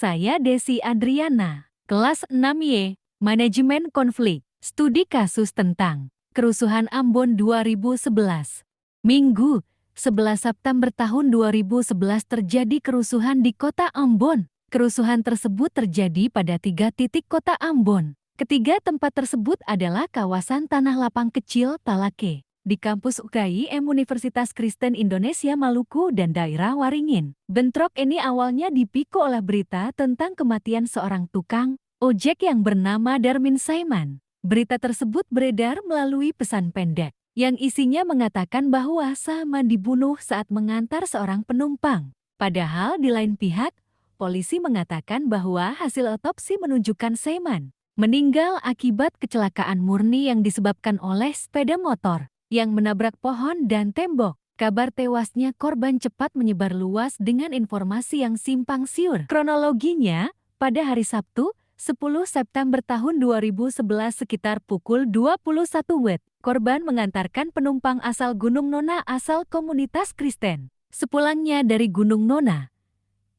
Saya Desi Adriana, kelas 6Y, Manajemen Konflik, Studi Kasus tentang Kerusuhan Ambon 2011. Minggu, 11 September tahun 2011 terjadi kerusuhan di kota Ambon. Kerusuhan tersebut terjadi pada 3 titik kota Ambon. Ketiga tempat tersebut adalah kawasan Tanah Lapang Kecil Talake, di kampus UKIM Universitas Kristen Indonesia Maluku dan daerah Waringin. Bentrok ini awalnya dipicu oleh berita tentang kematian seorang tukang ojek yang bernama Darmin Saiman. Berita tersebut beredar melalui pesan pendek yang isinya mengatakan bahwa Saiman dibunuh saat mengantar seorang penumpang. Padahal di lain pihak, polisi mengatakan bahwa hasil otopsi menunjukkan Saiman meninggal akibat kecelakaan murni yang disebabkan oleh sepeda motor yang menabrak pohon dan tembok. Kabar tewasnya korban cepat menyebar luas dengan informasi yang simpang siur. Kronologinya, pada hari Sabtu, 10 September tahun 2011 sekitar pukul 21 WIB, korban mengantarkan penumpang asal Gunung Nona asal komunitas Kristen. Sepulangnya dari Gunung Nona,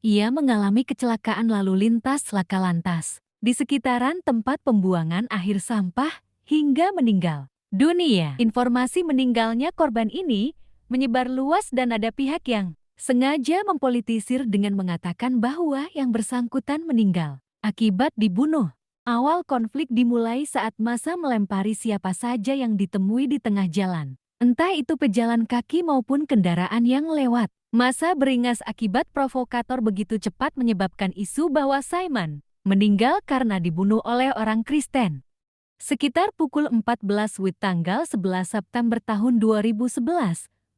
ia mengalami kecelakaan lalu lintas laka lantas di sekitaran tempat pembuangan akhir sampah hingga meninggal dunia. Informasi meninggalnya korban ini menyebar luas dan ada pihak yang sengaja mempolitisir dengan mengatakan bahwa yang bersangkutan meninggal akibat dibunuh. Awal konflik dimulai saat massa melempari siapa saja yang ditemui di tengah jalan, entah itu pejalan kaki maupun kendaraan yang lewat. Massa beringas akibat provokator begitu cepat menyebabkan isu bahwa Saiman meninggal karena dibunuh oleh orang Kristen. Sekitar pukul 14 WIB tanggal 11 September tahun 2011,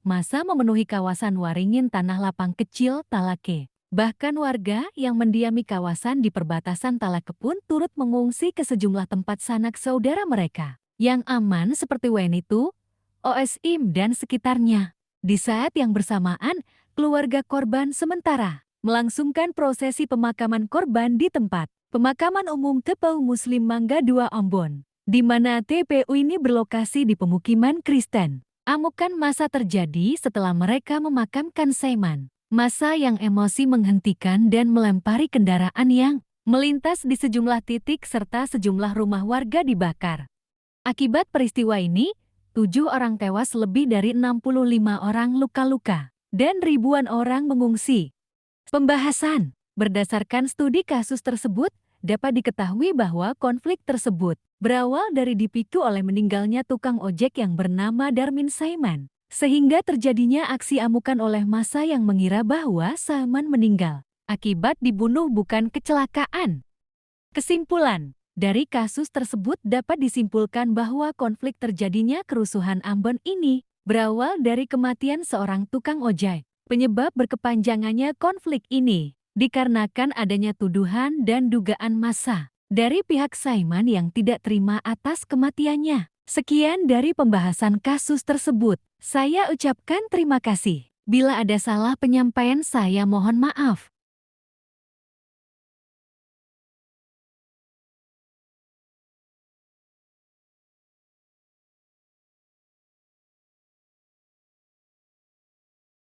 massa memenuhi kawasan Waringin Tanah Lapang Kecil Talake. Bahkan warga yang mendiami kawasan di perbatasan Talake pun turut mengungsi ke sejumlah tempat sanak saudara mereka yang aman seperti Wenitu, OSIM dan sekitarnya. Di saat yang bersamaan, keluarga korban sementara melangsungkan prosesi pemakaman korban di tempat Pemakaman Umum TPU Muslim Mangga II Ambon, di mana TPU ini berlokasi di pemukiman Kristen. Amukan massa terjadi setelah mereka memakamkan Saiman. Massa yang emosi menghentikan dan melempari kendaraan yang melintas di sejumlah titik serta sejumlah rumah warga dibakar. Akibat peristiwa ini, 7 orang tewas, lebih dari 65 orang luka-luka, dan ribuan orang mengungsi. Pembahasan. Berdasarkan studi kasus tersebut, dapat diketahui bahwa konflik tersebut berawal dari dipicu oleh meninggalnya tukang ojek yang bernama Darmin Saiman, sehingga terjadinya aksi amukan oleh massa yang mengira bahwa Saiman meninggal akibat dibunuh bukan kecelakaan. Kesimpulan dari kasus tersebut dapat disimpulkan bahwa konflik terjadinya kerusuhan Ambon ini berawal dari kematian seorang tukang ojek. Penyebab berkepanjangannya konflik ini dikarenakan adanya tuduhan dan dugaan massa dari pihak Saiman yang tidak terima atas kematiannya. Sekian dari pembahasan kasus tersebut. Saya ucapkan terima kasih. Bila ada salah penyampaian saya mohon maaf.